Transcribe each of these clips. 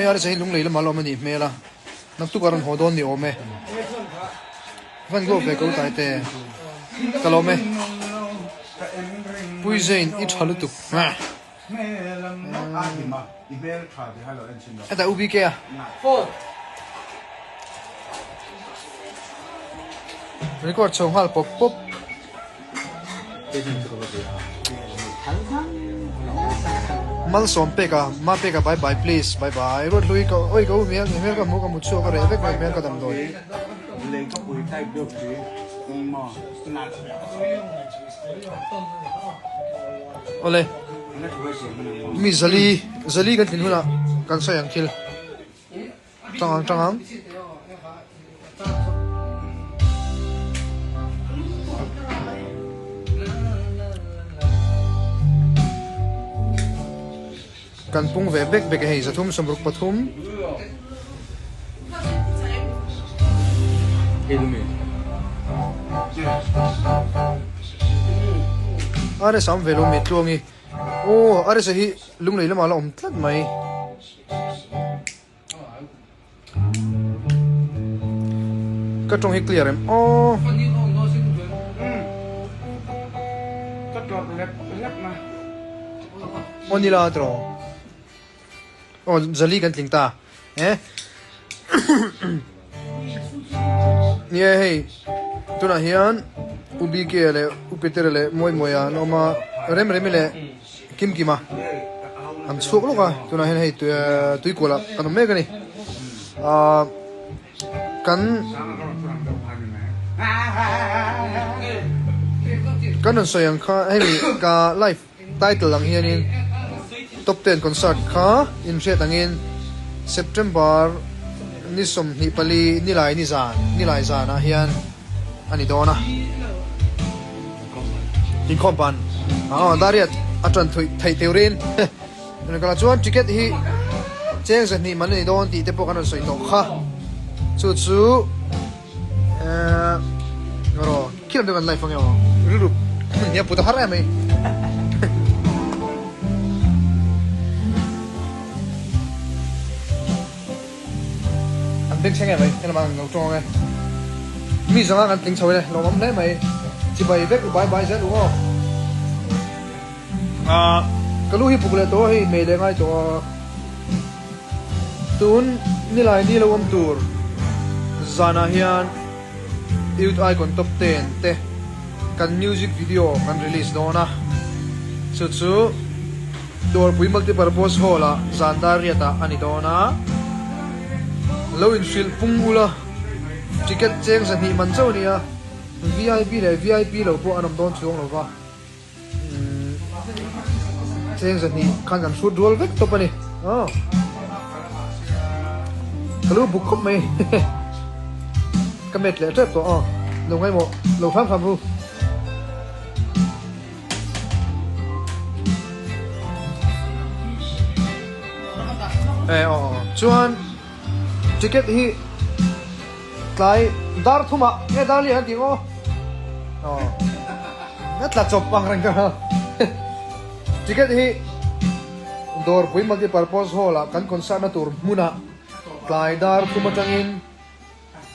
Mày sẽ lung lấy là malo mà đi mẹ là nắp tu karon hồ đôn đi ôm mẹ văn go về câu tại tệ cả lo mẹ bùi dên ít halu tu à anh ta ubi kia record chồng hal pop pop mal som peka ma peka bye bye please bye bye rot lui ko oi ko mi ka mu ka mu chu ka re vek me ka dam doi ole mi zali kan tin huna kan sayang khil tang kan pung ve bek bek hei zathum samruk pathum are sam velo me tlongi o are se hi lunglei lama la om tlat mai ka tong hi clear em o onila tro o zali kan tling ta ye hey tuna hian ubi ke le upeter le moi moya no ma rem le kim kima am chuk lo ka tuna hian hey tui kola kan me ka ni kan soyang kha hey ka live title lang hian in top 10 concert kha in set angin September ni som ni pali ni lai zan a hian ani dona in kompan dariat atran thai teurin ne kala chuan ticket hi cheng se ni man ni don ti te pokan soi to kha chu ro kilam de kan live fang yo ru ya puta harai mai tiếng xe vậy nên là bằng ngầu tròn này mi sao ăn tiếng sôi này nó bấm đấy mày chỉ bày vết của bãi sẽ đúng không cái lúc hiệp phục là tôi thì mày để ngay cho tuấn như lại đi lâu tour zana hian youth icon top 10 te kan music video kan release đó na chu door pui multi purpose hall a zandaria ta ani đó na low in field pungula ticket cheng sa ni man chaw nia VIP lo po anam don chuang lo ba cheng sa ni kan kan shoot roll vek to pani kalu buk khop mai kamet le trap to lo ngai mo lo pham bu chuan ticket hi tlai dar thuma nge dar li han tingo ngat la chop pang rang ka ticket hi dor pui multi purpose hall a kan concert na tur muna tlai dar thuma tangin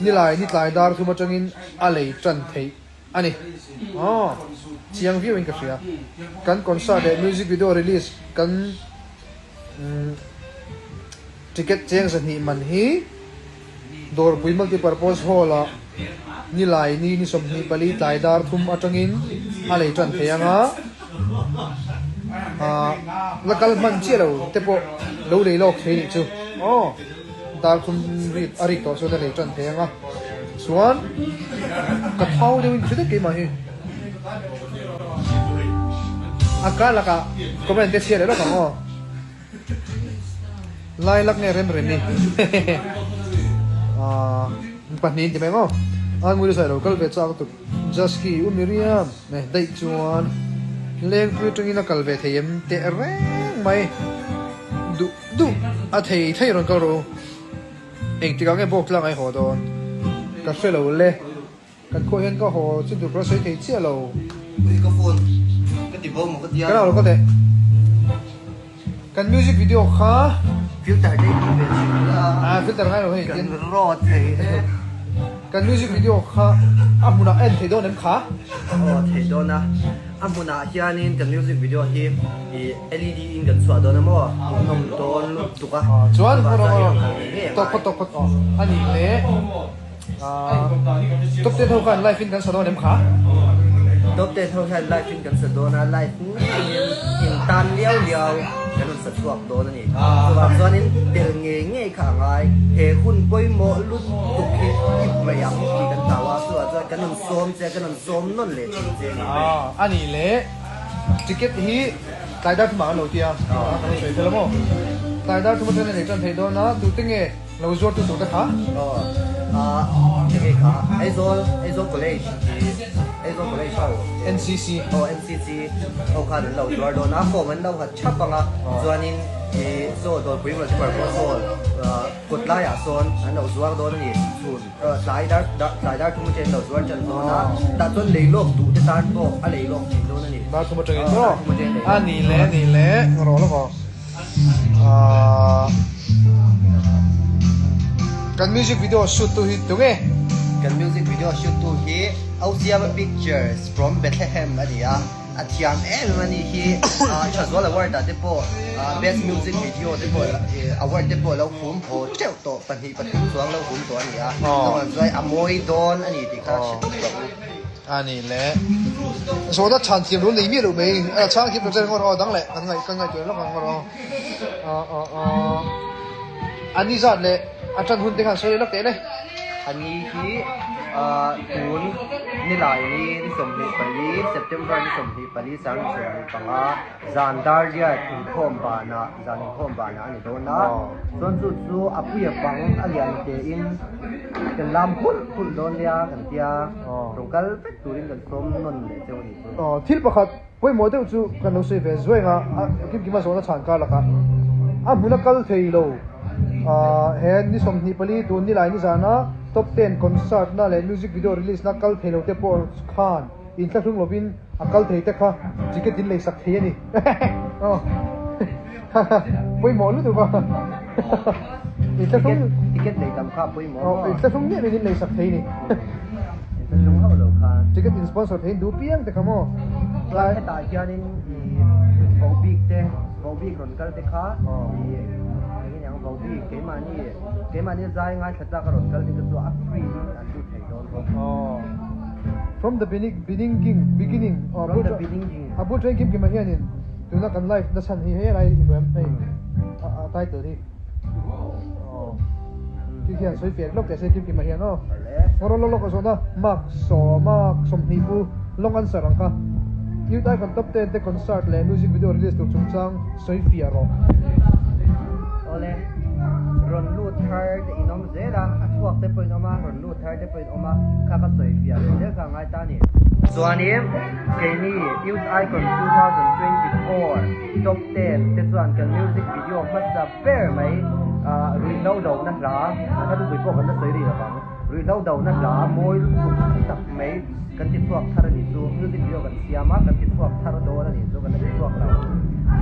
ni tlai dar thuma tangin alei tran thei ani chiang viewing ka sia kan concert de music video release kan ticket cheng sa ni man hi dor pui multi purpose hall a ni som ni pali tlai dar thum atangin alei tran theanga lakal man chelo tepo lo le lok thei chu dar thum ri ari to so da le tran theanga suan ka thau de win khide ke ma hi akala ka comment te share lo ka lai lak ne rem ni pahnin ti bengo an ngui sai lo kal ve chak tu jaski umiriam ne dai chuan leng pu tungina kal ve theyem te reng mai du a thei ron ka ro eng ti ka nge bok lang ai ho don ka fe lo le kan ko hen ka ho chin tu pro sai thei che lo cái phone cái tỉ bông một cái cái nào lo ko te กันมิวสิกวิดีโอค่ะ ฟิลเตอร์ได้ดีเป็นชิ้นละ ฟิลเตอร์ให้เราเห็น กันรอดเท กันมิวสิกวิดีโอค่ะมุนาเอ็นเทโดนั่นค่ะ โอ้เทโดนะมุนาเฮียนี่กันมิวสิกวิดีโอที่LED อินกันสวดโดนมั้งนมโดนตุกะ จวนเราตกอันนี้เลยตบเต้นเท่ากันไลฟ์ฟินกันสะดวกเต็มขา ตบเตะเท่าไหร่ไล่ฟินกันสะดวกนะไล่อินตันเลี้ยวกันสะดวกโดนนี่ส่วนนี้เดินเงี้ยข้างไงหุ่นป่วยหมอลุกตุกคิดอิบไม่ยังที่กันตาว่าส่วนกันนั่งซ้อมกันนั่งซ้อมนั่นเลยจริงๆ อันนี้เลยจิกเก็ตที่รายได้ที่มาเราเทียกันสวยเท่าไหร่รายได้ที่มันเป็นในจันทร์โดนนะดูติ้งเราจวดตัวตัวค่ะ这个卡，Azo College， Azo College 好 NCC ，NCC， 我看到老多多，那我们都还差不多，昨天做多不用了，这边做กดไล่โซนอันเราตัวโดนนี่ส่วนสายดาร์ทุ่มเจนเราตัวจันโซนนะแต่ต้นเลยโลกดูที่ตาโตอะไรโลกจริงโดนนี่ดาร์ทุ่มเจนโตอันนี้แหละรอแล้วก็กันมิวสิกวิดีโอชุดตัวฮิตตัวไงกันมิวสิกวิดีโอชุดตัวฮิตเอาเสียมา pictures from Bethlehem อันนี้อันที่อันนี้ฮิชัดว่าเราว่าแต่เด็กพอbest music video เด็กพอเอาว่าเด็กพอเราคุ้มพอเจ้าโตปัญหาปัญหาส่วนเราคุ้มตัวนี้ต้องมันด้วยอโมยโดนอันนี้ที่เขาอันนี้แหละส่วนถ้าฉันเสียงรู้เลยมีหรือไม่ช่างคิดเป็นเรื่องของเราตั้งแหละกันไงตัวแล้วกันเราอันนี้จัดเลยอาจารย์หุ่นเด็กหันสวยลักเตะเลยอันนี้ที่หุ่นนี่หลายนี่สมเหตุปรีเซปเทมเบอร์นี่สมเหตุปรีสังสมเหตุปังอาจานดาร์เดียอินโคมบานาจานอินโคมบานาอันนี้โดนนะส่วนจู่ๆอภิยปังอันนี้เตอินกันลำพุ่นโดนเลียกันเตียตรงกันเป็นตัวนี้กันสมนนเลยเจ้านี่ที่ประคัดไปหมดเดี๋ยวจู่กันเราเสียเฟซด้วยนะกินมาส่งนักฉันกันละกันมุนักกัลเทยโลเห็นนี่สมนิปลีตัวนี่หลายนี่จานะท็อป10คอนเสิร์ตนั่นแหละมิวสิกวิดีโอรีลิสนักกัลเทยโลเตปอร์ขานอินทรุ่งโรบินกัลเทยเตค่ะจิกเก็ตดินเลยสักเทียนี่ไปหมอรู้ตัวป่ะอินทรุ่งจิกเก็ตเลยทำข้าวไปหมออินทรุ่งเนี่ยดินเลยสักเทียนี่อินทรุ่งเขาเลยค่ะจิกเก็ตอินสปอนเซอร์เพนดูเพียงแต่ขโมยลายตาเจ้านี่บอบีกเต้บอบีกคนกัลเตค่ะบางทีเกมมันนี่ใจง่ายชัดๆก็รถกันนี่ก็ตัวอัพฟรีอันดูเทคโนโลยีfrom the beginning from the beginning พูดถึงเกมกี่มาเฮียนี่ดูนักกันไลฟ์ดัชนีให้อะไรอีกแบบไอ้ใต้ตัวที่ที่เขียนสวยเปียกลบแต่เซกิมกี่มาเฮียเนาะเราก็สอนนะมากสมนิปูลงอันสรังค่ะยูได้กันท็อป10แต่คอนเสิร์ตและมิวสิกวิดีโอรีลิสต์ถูกจุ่มจังสวยเฟียร์รอoleh Ronald Thar de inom zela atwak te point oma Ronald Thar te point oma kaka soi fia de ka ngai ta ni suanim keni youth icon 2024 top 10te suan kan music video masa pair mai rui lau dau na la ta du bi ko kan soi ri la bang rui lau dau na la moi lu tak mai kan ti twak thar ni su music video kan siama kan ti twak thar do na ni so kan ti twak la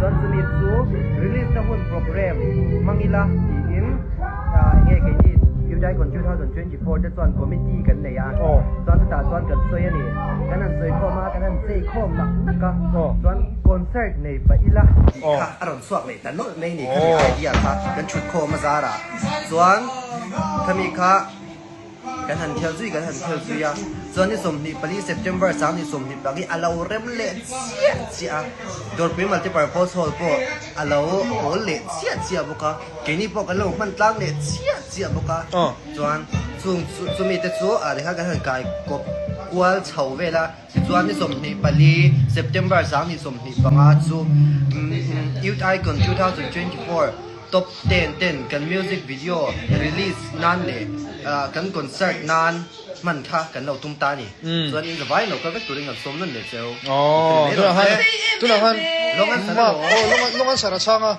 John Smith su release the whole program mangila in nge ke ni you die con 2024 จะส่วน committee กันในอ่ะส่วนตาส่วนกันซวยนี่กันนั้นซวยเข้ามากันนั้นเซคอมนักก็ส่วนคอนเสิร์ตในปะอีละค่ะอารมณ์สวกเลยแต่โน้ตในนี่คือไอเดียค่ะกันชุดโคมาซาระส่วนถ้ามีค่ะกันหันเที่ยวซุยอ่ะส่วนที่สมนิปลีเซปเทมเบอร์3ที่สมนิปลีอาเราเริ่มเละเสียโดนปีมันที่ proposal พวกอาเราโหเละเสียบุกะเกนี่พวกกันลงมันตั้งเละเสียบุกะส่วนส่วนมีแต่ส่วนอะไรค่ะกันหันกายกบกวลเฉาเวลาส่วนที่สมนิปลีเซปเทมเบอร์3ที่สมนิปลีส่วน Youth Icon 2024 top 10กันมิวสิกวิดีโอรีลิสนั่นเลยกันคอนเสิร์ตนานมันค่ะกันเราตุ้มตานี่ส่วนอินกับไว้เราก็ไปตัวเองกับสมนั่นเลยเจ้าตัวนั้นลงอันสระลงอันสระช่างอ่ะ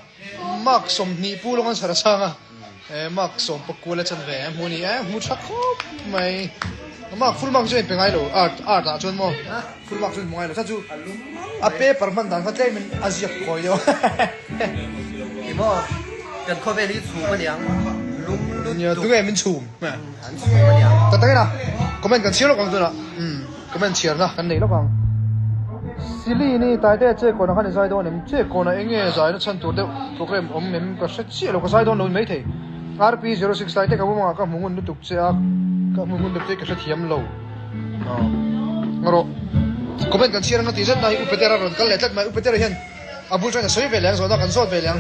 มากสมนีปูลงอันสระช่างอ่ะมากสมปกุลจันแหวนมูนี่มูชักครบไม่มากฟุลมักจนเป็นไงหรออาร์ตจนมั้งฟุลมักจนเป็นไงหรอถ้าจู่อาเป้ปรมันดันเขาเต้มันอาเซียคอยเดียว บ่กันข้อเวลี่ถูกมาเลี้ยงลุ่มลุ่ม เนี่ยตัวเองมันชุ่มแม่ หันถูกมาเลี้ยง แต่ตั้งนะคอมเมนต์กันเชียร์แล้วกันตัวน่ะคอมเมนต์เชียร์นะกันไหนแล้วกันซีรีส์นี่ตายแต่เจ้าคนนั้นเขาในสายตัวเนี่ยเจ้าคนนั้นเองเนี่ยสายนั้นฉันตัวเดียวโปรแกรมผมเนี่ยมันก็เสียแล้วก็สายตัวนู้นไม่ถึง RP06 ตายแต่กับผมก็มุ่งมุ่งตุกเสียก็มุ่งมุ่งตุกเสียก็เทียมโลงั้นเราคอมเมนต์กันเชียร์นะที่สุดนะอุปเทอร์เรากันเลยจัดมาอุปเทอร์เห็นอาบุญช่วยนะสวยไปแล้วส่วนนั้นกันสดไปแล้ว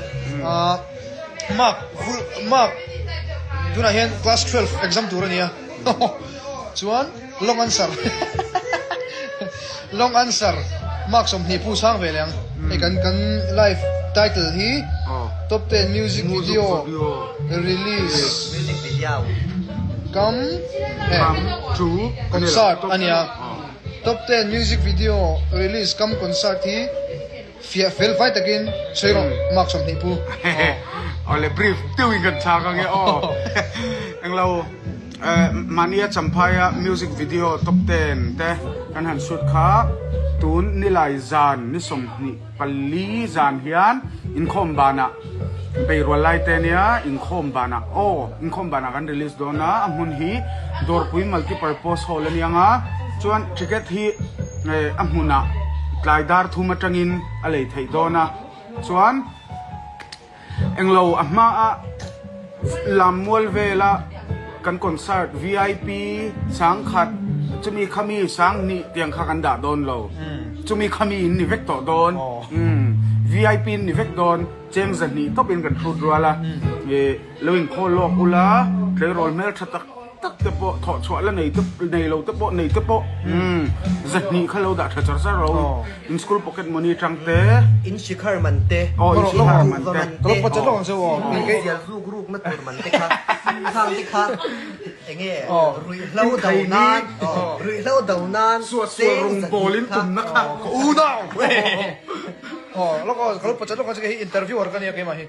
มากดูนะเห็น class 12 exam ตัวนี้ชวน long answer long answer มากสมที่ผู้สร้างไปแล้วไอ้กันไลฟ์ title ที่ top 10 music video release มิวสิกวิดีโอ come concert อันนี้ top 10 music video release come concert ที่fail fight again ใช่หรอมากสมที่ผู้ เอาเลย brief ติ้วอินกันชากันเงี้ยอ๋อเอ็งเรามันเนี่ยจำพายมิวสิกวิดีโอท็อป10แต่กันหันสุดขาตูนนี่ลายจานนี่สมนี่ปัลลีจานเฮียนอินคอมบานะไปรัวไลเตเนียอินคอมบานะโอ้อินคอมบานะกันรีลิสโดนะอันหุ่นฮีดอร์ปุยมัลติเพอร์โพสฮอลนี่ยังอ่ะชวนทิเก็ตฮีอันหุ่นน่ะกลายดาร์ทูมาจังอินอะไรไทยโดนะชวนเอ็งเราอามาลำมวลเวลากันคอนเสิร์ต VIP สังขัดจะมีขมีสังนี่เตียงข้ากันดาโดนเราจะมีขมีนิเวกต่อโดนVIP นิเวกโดนเจมส์นี่ต้องเป็นกันทุดรัวละเลวิงโคโลกุลาเทโรลเมลชัดตักเตปโปถอดชวแล้วในเราเตปโปในเตปโปจะนี่เขาเราดัดชัดซะเราอินสคูลพ็อกเก็ตมันนี่จังเตอินชิคาร์มันเต อ๋ออินชิคาร์มันเต ก็เราจะลองเสียว มีเสียลูกมาตัวมันเตครับข้างที่ครับไอ้เงี้ยรุยเล่าเดานานรุยเล่าเดานาน สวดรงโบลินตุ่มนะครับอู้ดาวแล้วก็เขาจะลองกันจะให้อินเตอร์วิวกันเนี่ยกี่มาฮิ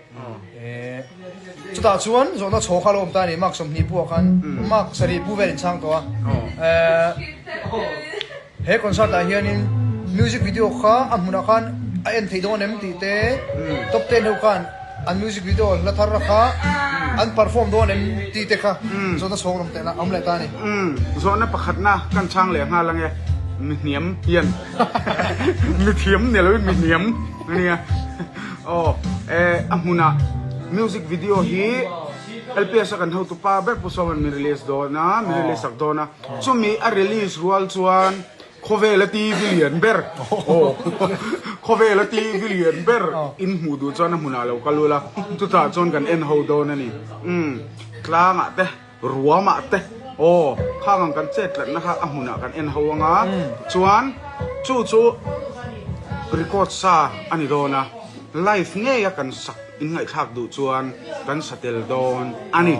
จุดต่างส่วนส่วนนั้นโชว์ข้าลมตานี่มักสมนีพวกกันมักสรีผู้เวรินช่างตัวเฮ้คอนเสิร์ตอะไรนี่มิวสิกวิดีโอข้าอันมุนักันไอ้เอ็นที่โดนเอ็มตีเต้ท็อป10เท่ากันอันมิวสิกวิดีโอละทาร์ข้าอันเพอร์ฟอร์มโดนเอ็มตีเต้ข้าส่วนนั้นโชว์ลมเต้นะอันเลยตานี่ส่วนนั้นประคัดนะกันช่างเหลืองอะไรเงี้ยมีเหนียมเย็นมีเทียมเนี่ยแล้วมีเหนียมเนี่ยโอ้อันมุนักมิวสิกวิดีโอฮีLPS akan how to pa ber po someone mi release do na mi release ak do na so mi a release rual chuan khovela TV lian ber oh khovela TV lian ber in hu du chuan a huna lo kalula tu ta chuan kan en ho do na ni tlang a te ruama te oh khang kan chet la na kha a huna kan en ho nga chuan chu record sa ani do na live nge ya kan sak in ngai thak du chuan kan satel don ani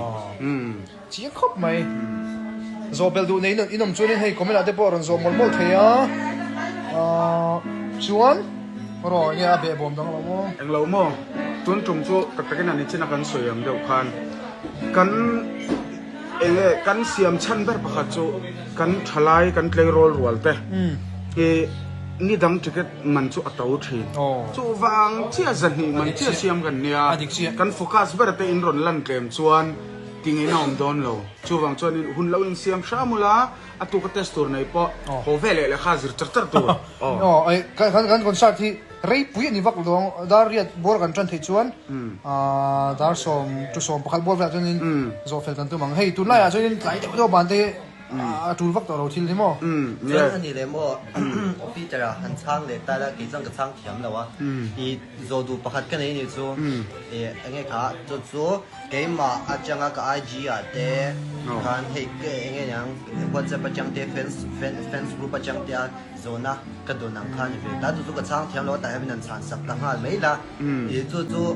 chỉ khóc mày rồi bel du này nó inom chuan hay comment là để bỏ rồi rồi mol thea chuan rồi nghe bề bom dang lo ang lo mo tun tum chu tak ani china kan soyam deuh khan kan enge kan siam chan ber pakha chu kan thalai kan play role rual teนี่ดังจิกมันจู่อัตโตทีจู่วางเชี่ยจันนี่มันเชี่ยเสียมกันเนี่ยกันโฟกัสเบอร์เตอินรอนลันเกมชวนติงไอ้น้องโดนเราจู่วางชวนหุ่นเราอินเสียมชามุละอัตุกเตสตูร์ในปะโหเวลเลยข้าจิรจัดตัวไอ้กันคอนเสิร์ตที่เรียบปุยนี่วักลงดาร์เรียดบอร์กันจันที่ชวนดาร์สมจุสมพักบอร์แบบนี้โซเฟลกันตัวมังเฮ้ยตุนไล่อะชวนไหลเดี๋ยวบานเตจูนวักตัวเราทิลที่มั้งส่วนอันนี้เลยมั้งพี่จะหันช่างเลยแต่ละกี่จังกับช่างเทียมแล้ววะอีโจดูประคัดกันนี่จู่อันนี้ค่ะจู่เกมมาอาจจะงกับไอจีอ่ะเต้การให้เกมอย่างว่าจะประจังเต้แฟนกลุ่มประจังเต้โซน่ะก็โดนนังคันอยู่แต่จู่กับช่างเทียมแล้วแต่ให้เป็นนันช่างสักต่างหากไม่ละอีจู่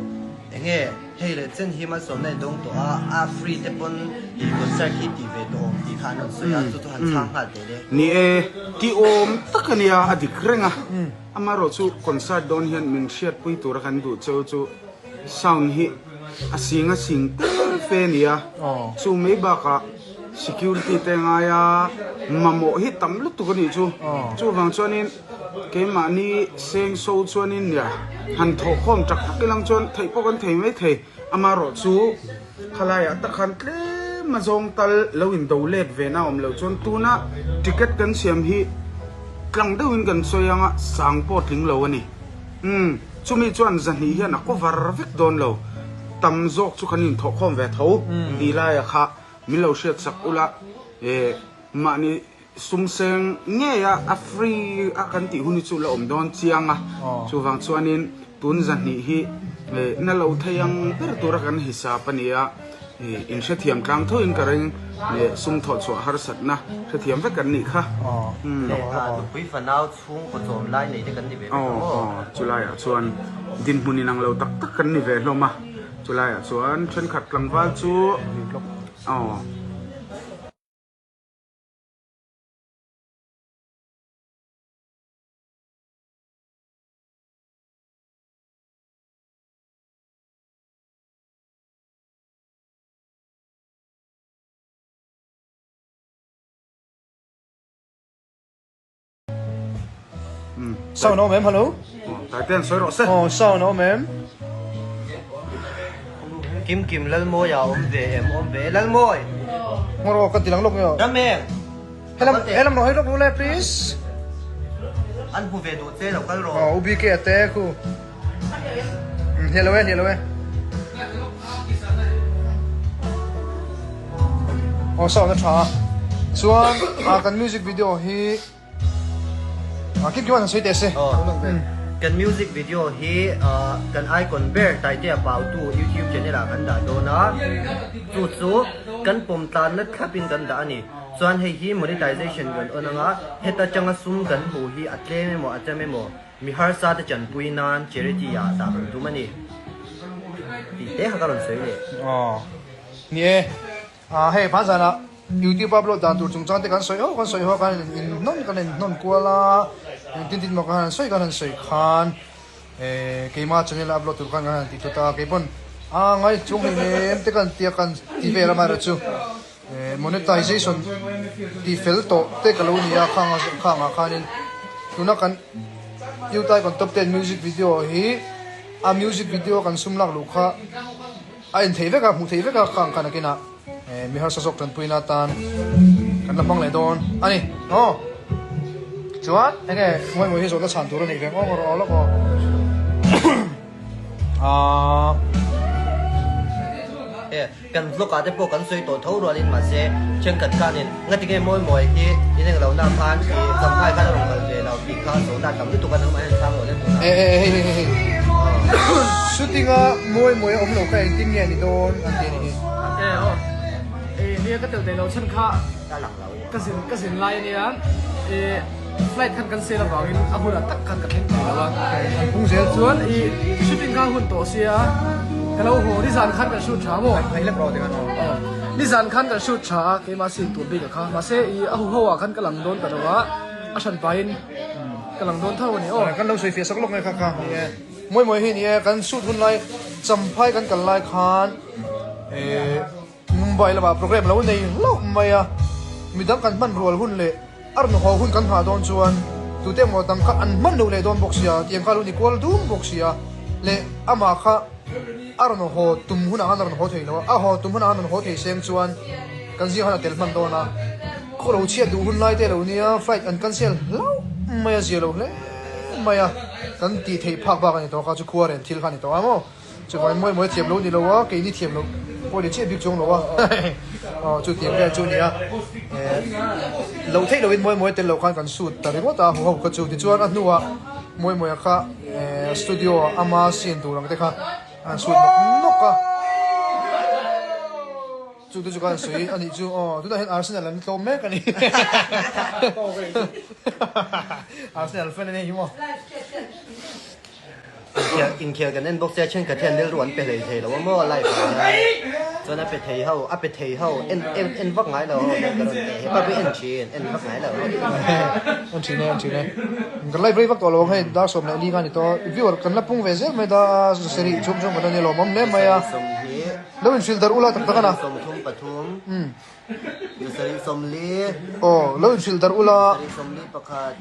เงี้ยให้เลยเส้นที่มาส่วนในตรงตัวฟรีแต่บนอีคอนเสิร์ตที่ดีเวดองที่ขานนสุยาจุดหันช่างหัดเลยนี่ที่โอมตะกันเนี่ยอดีตเร่งอ่ะอามาโรจูคอนเสิร์ตโดนเห็นมินเชียดปุยตัวกันดูจู่ซาวน์ฮิอาสิงเฟนียจูไม่บัก security te nga ya mamo hi tam lu tu ni chu chu wang chuanin ke ma ni seng so chuanin ya han tho khom tak tak lang chuan thei pokan thei mai thei ama ro chu khalaya ta khan tle ma zong tal lo in do let ve na om lo chuan tu na ticket kan siam hi tlang deuh in kan soyanga sang po thling lo ani chumi chuan zan hi hian a ko var vek don lo tam zok chu khanin tho khom ve tho ni la ya kha mi lo shet sak ula ma ni sum seng nge ya a free a kan ti huni chu lo om don chianga chu wang chuanin tun zan hi na lo thayang per tur kan hisap ania in she thiam tlang tho in kareng sum tho chu har sat na she thiam ve kan ni kha quý phần nào xuống của chỗ lại này thì cần đi về chu lai a chuan din huni nang lo tak tak kan ni ve lo ma chu lai a chuan chen khat tlang wal chu Sao nó mềm hello? tại tên soi rõ se Sao nó mềm? kim kim lal môi à om về lal môi Ngồi rồi cần tiếng lộc nhở? đam mê Hello nói lộc luôn please. anh phụ về đồ chơi đâu cái rồi Ubi kia te khu. Hello em. Sao nó trả? Chuan cần music video hi. Kim kim anh suy test se. cần music video hi cần icon bear tại đây bảo tu YouTube channel là cần đã đó nó chú cần pom tan nó khắp in cần đã nè soan hi monetization cần ôn nga heta changa sum cần bu hi atle me mo mi har sa de chan pui nan charity ya da tu mani ti te ha karon sei le nè hey phán ra là YouTube upload dan tur chung chang te kan soi ho kan non kwa la tin mo kan soi khan ke ma channel upload tur kan ti to ta ke bon ngai chung ne te kan ti ve la ma ra chu monetization ti fel to te kalonia khanga khanin tuna kan YouTube kan top 10 music video hi a music video kan sum lak lu kha a in thei ve ka khang kana kina mi har sa sok tan puina tan kan la bang le don ani chuan enge moi hi zo ta chan tur nei ve ngor ro lo ko cần lúc cả thế bộ cần suy tổ thấu rồi lên mà sẽ chân cật ca nên ngay từ cái môi thì nên lâu nam phan thì cầm hai cái đồng cần về đầu thì khá số ta cầm tiếp tục ăn không ăn sang rồi đấy shooting môi ông lâu cái tin nhẹ đi don anh tinนี่ก็เติมแต่เราชั้นข้า ta lẳng lâu กสินไลน์เนี่ยflight คันกันเซลล์บอกอินอาหุ่นตักคันกันเห็นตัวว่า cũng sẽ ส่วนชุดเป็นข้าหุ่นตัวเสียแต่เราโหนิสานคันกันชุดช้าโม่ hay lắm rồi thì anh นิสานคันกันชุดช้าเกี่ยมาสิตัวบิ๊กกับข้ามาเสียอาหุ่นหัวคันกำลังโดนแต่ว่าอาชันไปกำลังโดนเท่านี้ kan lo soi fe sak lok ngai kha moi hi ni kan shoot hun lai champhai kan lai khan Mumbai la ba program lo nei lo maya midang kan man rol hun le arno ho hun kan ha don chuan tu te mo tang kha an man lo le don boxia tiang kha lu ni kol dum boxia le ama kha arno ho tum hun an arno ho thei lo a ho tum hun an ho thei sem chuan kan ji hana tel man dona ko lo chia du hun lai te lo nia flight an cancel lo maya zia lo le maya kan ti thei phak ba kan to kha chu khuaren thil khan to amo chu moi thiam lo ni lo wa ke ni thiam lo cô để chia việc chung rồi chú tiếng về chú nia lâu thấy lâu in mỗi tên lâu khăn cần shoot tại vì ta hậu có chú thì chú ăn nuông mỗi khá studio ama xin tu làm cái khá shoot nóc cả chú tôi chú cần suy anh chú tôi đã hiện Arsenal là to mấy cái này Arsenal fan này hiểu không in kiaกันนั่นบอกเสียเช่นกับเทียนเดือดร้อนไปเลยเทแล้วว่าเมื่อไรส่วนนั้นไปเทเฮาไปเทเฮาเอ็นวักไงเราเนี่ยก็โดนเตะไปเอ็นชีนเอ็นวักไงเราอันที่เนี่ยกันไล่ไปวักตัวเราให้ดาสมในลีกันนี่ตัววิวกันละปุ่งเวเซไม่ดาเสรีชุ่มกันนี่เรามั่มเนี่ยมาแล้วอินฟิลเดอร์อุลาตั้งแต่กันนะสมทุมปทุม Sari Somli oh lo filter ula Sari Somli pakhat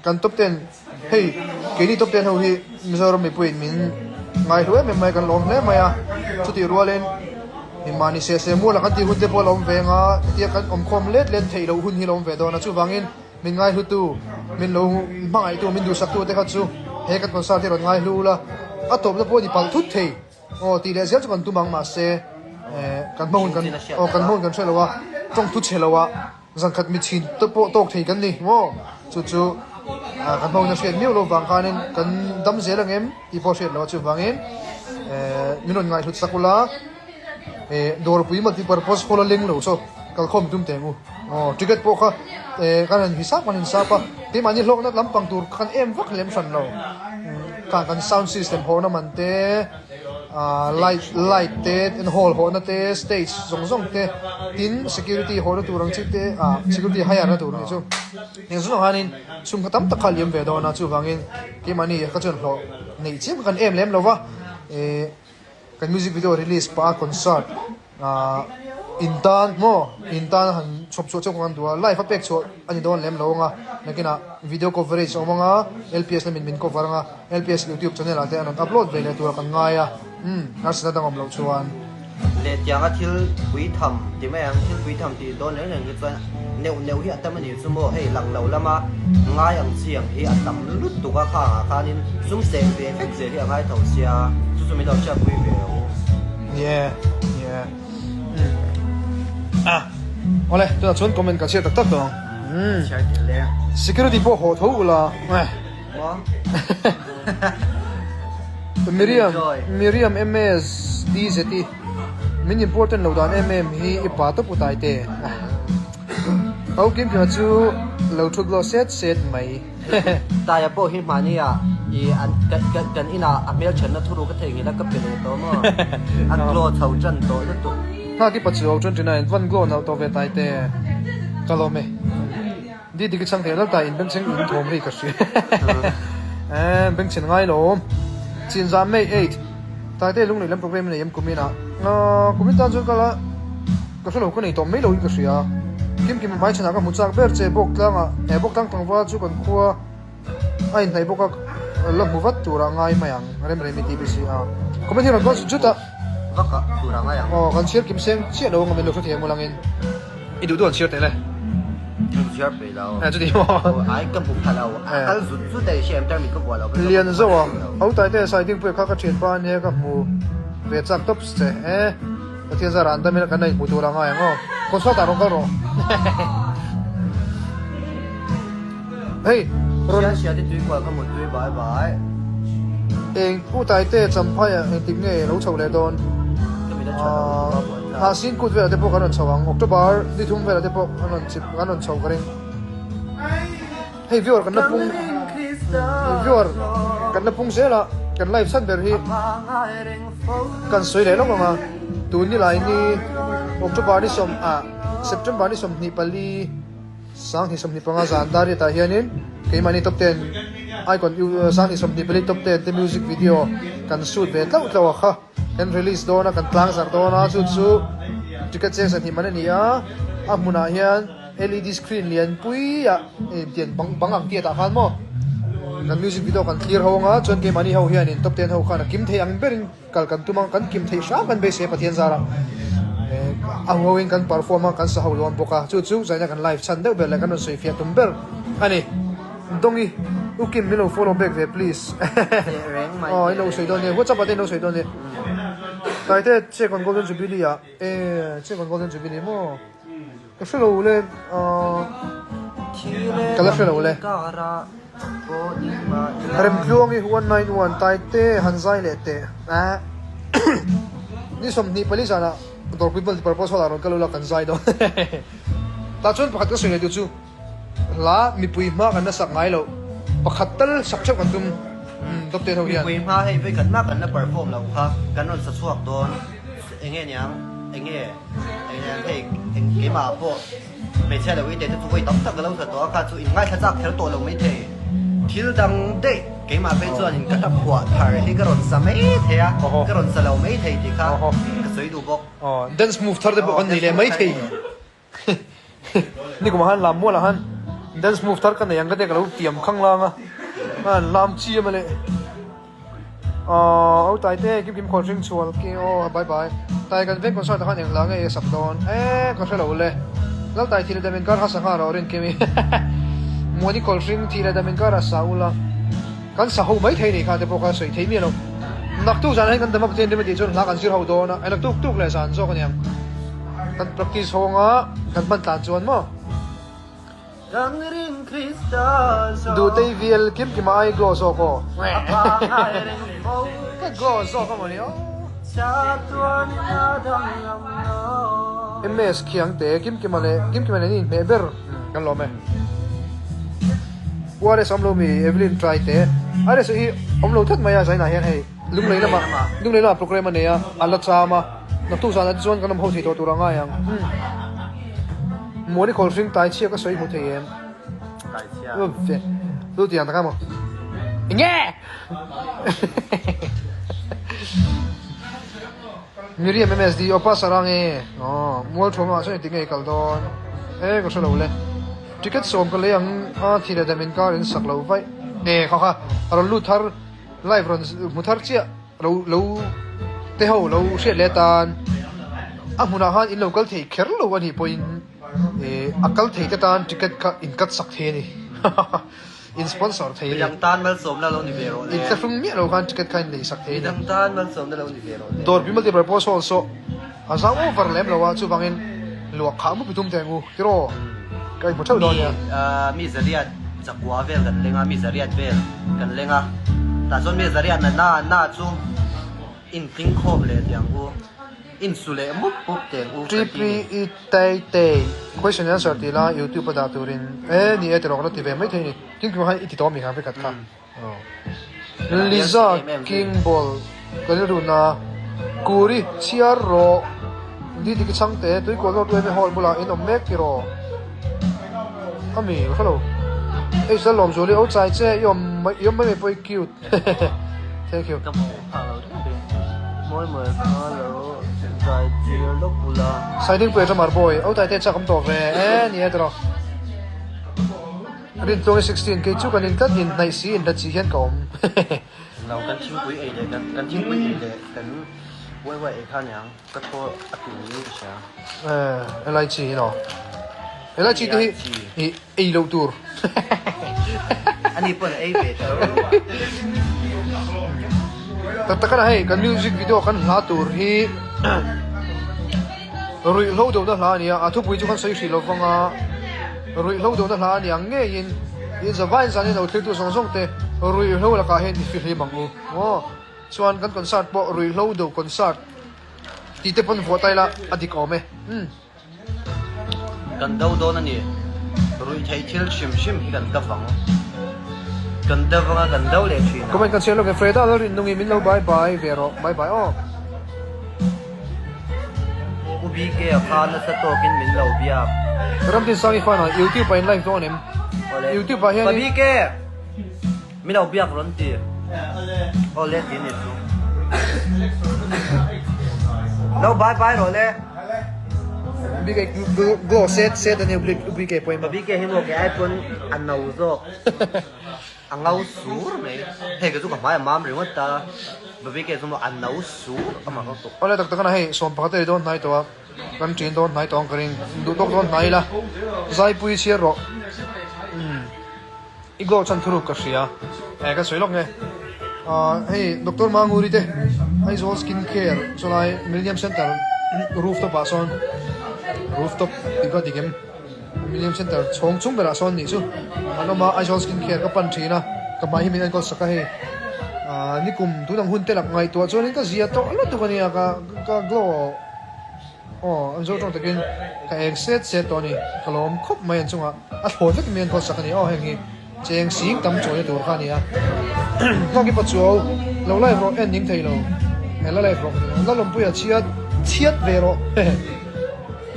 kan top 10 hey kini top 10 ho hi Mizoram mi puin min ngai hue me mai kan lom le maya chuti rualen mi mani se mu la kan ti hun te pol om venga tia kan om khom let thei lo hun hi lom ve do na chu wangin min ngai hu tu min lo mangai tu min du sak tu te kha chu he kan concert ti ron ngai hu la a top na po ni pal thut thei oh ti le zel chu kan tu mang ma se kan mohun kan chelawa trong tu chelawa zang khat mi chin to po tok thei kan ni mo chu kan mohun na shet mi lo wang kanin kan dam zelang em i po shet lo chu wangin minon ngai thut sakula dor pui multi purpose khola leng lo so kal khom tum te mu ticket po kha kan hisap man hisap pa ti mani lok na lampang tur kan em vak lem san lo kan sound system ho na man te light te in hall ho na te stage zong te tin security ho na turang chi te security haya na tur ni chu ning su hanin sum khatam ta khalim ve do na chu wangin ki mani ka chon lo nei chim kan em lem lo wa kan music video release pa concert intan han chop kan dua live apek cho ani don lem lo nga nakina video coverage omanga LPS na min cover nga LPS YouTube channel ate anon upload ve le tur kan nga ya nasna dangom lo chuan le tianga thil pui tham ti mai ang thil pui tham ti don le ngi chuan neu hi atamani chumo hei lang lo lama ngai ang chiang hi atam lut tu ka khanin zum se ve effect ze hi ngai thau sia chu mi lo cha pui ve yeah ole to chuan comment ka che tak tak dong chai ti le security po ho tho la mo Miriam MS DZT min important lo dan MM hi ipa to putai te au kim pha chu lo thuk lo set mai ta ya po hi mani ya i an kan ina amel chen na thuru ka thei la ka pe to mo an klo chau chan to le to ha ki pachu 29 van glo na to ve tai te kalome di ki chang the la ta in beng cheng in thom ri ka shi beng chen ngai lo chin za May 8 ta te lung nei lam program nei em kumina kumita chu kala ka solo ko nei to mai lo in ka sia kim mai chana ka muchak ber che bok tlanga bok tang pangwa chu kan khuwa ai nei boka la muvat tura ngai mayang rem mi tbc comment hiron kon chuta vaka tura nga ya kan share kim seng che lo ngam lo so the mo langin i du don share te le share pe lao chu di mo ai kam bu phalau al zu dai shem tar mi ko wala lian zo au tai te sai ding pe kha ka chen pa ne ka mu ve chak top che thian za ran da me kan nei mu tura nga ya ngo ko so ta ro ka ro hey sia ti tu kwa ka mo tu bye eng pu tai te champhai eng tik nge lo chho le don ha sin kut ve te po kan chawang October di thum ve te po kan chho karing hey viewer kan na pung zela kan live san ber hi kan soi le lo nga tu ni lai ni October ni som September ni som ni pali sang hi som ni panga zan dari ta hianin ke mani top 10 icon sang hi som ni pali top 10 te music video kan shoot ve tlaw kha kan release do na kan tlang sar do na chu ticket sales ni man ni amuna hian LED screen lian pui ya tian bangang tia ta khan mo kan music video kan clear ho nga chon ke mani ho hian in top 10 ho khana kim thei ang berin kal kan tumang kan kim thei sha kan be se pathian zara ahoin kan performa kan sa hawlon boka chu zaina kan live chan deuh bel kan no sei fia tumber ani dongi ukim milo follow back there please oh ino sei don ne what's up ate no sei don ne tai te che kon golden jubilee ya che kon golden jubilee mo ka shelo le kala shelo le rem kluangi 191 tai te hanzai le te ni som ni pali sana dor people purpose wala ron kalula kan zai do ta chon pakhat ka sele chu la mi pui ma kan na sak ngai lo pakhat tal sak chak kan tum top 10 ho hian pui ma hei ve kan ma kan na perform lo kha kan on sa chuak don enge nyang enge hei ke ma po me che lo wi te tu voi tam tak lo sa to kha chu in ngai tha chak thel to lo mai the thil dang de ke ma pe chuan in ka ta khwa thar hi ka ron sa mai the ya ka ron sa lo mai the ti kha ka soi du bok dance move thar de bo kan ni le mai thei นี่กูมาหันลำมั่วละหัน dance move ทัดกันเนี่ยยังก็เด็กเราเตรียมข้างล่างอ่ะลำชี้มาเลยเอาตายเต้กิมคนริงชวนกี่โอ้บายบายตายกันเว้นคนสอนตะขันอย่างหลังไอ้สับดอนก็ใช่เราเลยแล้วตายทีละเดมินการ์สังหารเราเรียนกิมมัวนี่คนริงทีละเดมินการ์สาวละกันสาวไม่เท่นี่ค่ะแต่พวกเขาสวยเท่มีเรานักตู้จานให้กันแต่มาเป็นเดมินดีจนหลักกันสิเราโดนนะไอ้นักตู้เลยสานโซ่กันยังกัน practice ห้องอ่ะกันบันตาจวนมั้งดูเตวิลกิมกิมาไอ้กลอสโอโก้ก็กลอสโอโก้มันเนี่ยMS เขียงเตะกิมกิมาเลยนี่เมเบอร์กันหรอไหมว่าได้สมรู้มีเอเวลินทรายเตะอะไรสิอมรู้ทัดมาอย่าใส่หน้าเห็นให้ลุงเลยละโปรแกรมมันเนี่ยอัลลัดซามานักตู้สารจวนกันน้ำหัวที่ตัวง่ายยังมัวนี่คนริงตายเชี่ยก็สวยหมดเลย ดูตีอย่างตะกันมั้งเงี้ยมีเรียน MSD อปัสสารางมัวชมมาใช่ติงไอ้กัลดอนก็ใช่เราเลยทิกเก็ตส่งกันเลยยังทีเดียวแต่เป็นการเรียนสักเราไปเขาเราลุ้นทาร์ไลฟ์รันมุทาร์เชี่ยเราเที่ยวเราเชี่ยเลตันมุนาฮันอินเราก็ที่เคอร์เราวันนี้พออักกัลที่จะตานทิกเก็ตก็อินกัดสักเทนี่อินสปอนเซอร์ที่ยังตานมันสมแล้วเราหนีเวโรอินกระฟุ้งมีเราคันทิกเก็ตกันเลยสักเทนี่ยังตานมันสมแล้วเราหนีเวโรดอร์พิมพ์ที่ประโพสโซ่อาซาโอเวอร์เลมเราว่าชูบังอินลวกขามุกพิทุมแทงูที่รอก็อีกหมดเท่าดอนเนี่ยมีสเรียดจากวัวเวลกันเลงมีสเรียดเวลกันเลงแต่ส่วนมีสเรียดนั้นน่าจูอินทิ้งโคบเลยอย่างกูอินสุเลมุกปุ๊บเตียงอูทริปอีเตย์ question answer ที่ละ YouTube ประดาตุรินนี่ตลกแล้วที่เวไม่ถึงนี่จริงๆให้ที่ตัวมีครับไปกัดค่ะลิซ่าคิงบอลก็เรื่องน่ะกูริเชียร์โรดีที่ช่างเตะตัวกูรู้ตัวไม่ฮอลบุลาอินอมเมกกิโรมีฮัลโหลสลอมโจลี่เอาใจเจ๊ยอมไม่ไปคิว thank you มวยฮัลโหลใจเจียลูกบุลาใส่ดิ้งเปิดจะมาบ่อยเอาใจเจ๊จักคำตอบเลยนี่ตลอดเรียนตัว16 กี่ชุกันอินกัดอินในซีนดัชชีเห็นก่อนเรากันทิ้งกุยเลยกันทิ้งกุยเลยกันไว้ข้างยังก็โทษอัตุนี้ใช่อะไรจีเนาะอะไรจีที่ไอ้ลูกตูร์อันนี้เป็นไอ้เบสแต่ก็ให้กันมิวสิกวิดีโอกันหาตูร์ที่รุ่ยเราดูนั่นละเนี่ยทุกวิจุกันใส่สีเราฟังรุ่ยเราดูนั่นละเนี่ยเงี้ยยินสบายสันนี่เราถือตัวส่งเตะรุ่ยเราละก็เห็นฟิลิปบังอูส่วนกันคอนเสิร์ตบอกรุ่ยเราดูคอนเสิร์ตที่เตะพันหัวใจละอดีตเอาไหมกันเดาโดนนี่รุ่ยใช้เที่ยวชิมกันกระฟังกันเดาฟังกันเดาเลยชีนะก็เป็นกันเชียร์เราเป็นเฟรด้าแล้วนุ่งมินเราบายบายเวโรบายบายอุบิเกะข้านัสโตกินมินเราเบียบรำที่สังอีฟ้านะยูทูบไปไลฟ์ตัวนึงยูทูบไปเห็นอุบิเกะมินเราเบียบร้อนตีโอเล่ตีนิดเราบายบายหรอเล่อุบิเกะgo set อันนี้อุบิเกะไปอุบิเกะเห็นว่าแกไอ้คนอันน่าอุโซอันน่าอุสูร์ไหมเฮ้ยก็สุขภาพมั่มหรือว่าตาอุบิเกะสมมติอันน่าอุสูร์อ่ะมันก็ตกอะไรต่างๆนะให้สมพักเตยโดนไหนตัวกันจีนโดนไหนตัวกันดูตกโดนไหนละใจปุยเชียร์รออีกก็ฉันทุรุกเสียก็สวยลงไงให้ดร.มางูริเตไอโซสกินแคร์ส่วนไอมิลเลียมเซ็นเตอร์รูฟท็อปอาซอนรูฟท็อปอีกก็ดีเกมมิลเลียมเซ็นเตอร์ช่องชุ่มเบลาซอนนี่สุอันนั้นมาไอโซสกินแคร์ก็ปั่นทีนะกับมาฮิมินก็สักให้นี่กลุ่มทุกทางหุ้นเตลักไงตัวส่วนนี้ก็เสียตัวแล้วตัวนี้ก็กลัวอันโซ่ตรงตะกินกับเอ็กเซตตัวนี้ขลุ่มครบไม่ยันจังอ่ะโหดที่มีนก็สักนี่แห่งนี้เจียงสิงตั้มโจยตัวข้านี่ก็กี่ปัจจุบันเราไล่รอเอ็นดิ้งไทยเราเราไล่รอแล้วลมปุยเชียดเวโร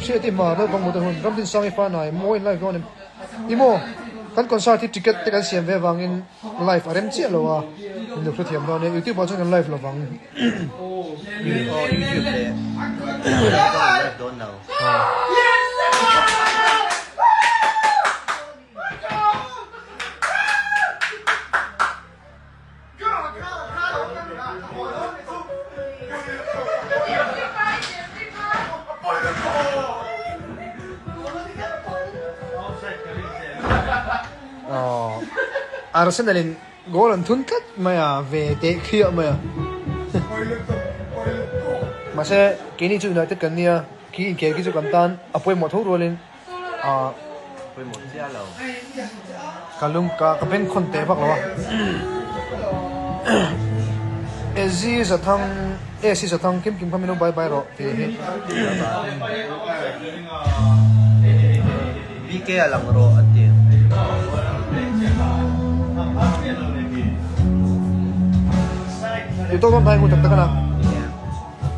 เชียดที่มาเราบังมุดหุ่นรำดินสังอีฟ้าหน่อยมวยไล่ก็เนี่ยอีโมกันคอนเสิร์ตที่ติเก็ตที่กันเสียงเววังอินไลฟ์อะไรมั้งเจ้าเราอินดูเทียมเราเนี่ยยูทูบบอกกันไลฟ์เราฟังยูทูบเลยโดนเรา Arsenalin goal an thun khat maya ve te khia maya mà sẽ cái này chú nói tất cả nia khi in kia cái chú cầm tan apoi một thấu rồi lên à Quên một chia lầu. cả lung cả bên con té bạc rồi Ezi sa thang Ezi sa thang kim kim phamino bye bye rồi thì BK lang ro at din. itu tuh main ngutak takana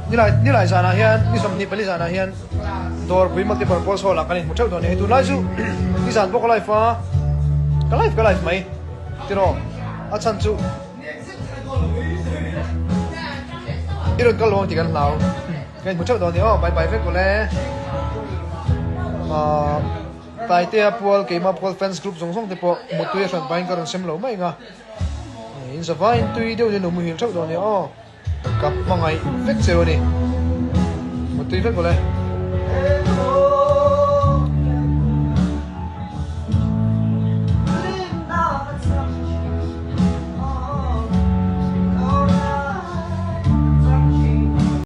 nilai sana hian ni som ni pali sana hian dor bui multi purpose hall kan mu chau don he tu lai chu ni san bok life ka life mai tiro a chan chu iron kal hong ti kan lau kan mu chau don ni bye bye fe ko le tai te apol ke ma pol fans group song song te po mu tu ye san bain ka ron sem lo mai nga in sa vain tui deu de no mu hin chau don ni kap mangai vek zero ni một tí vết của đây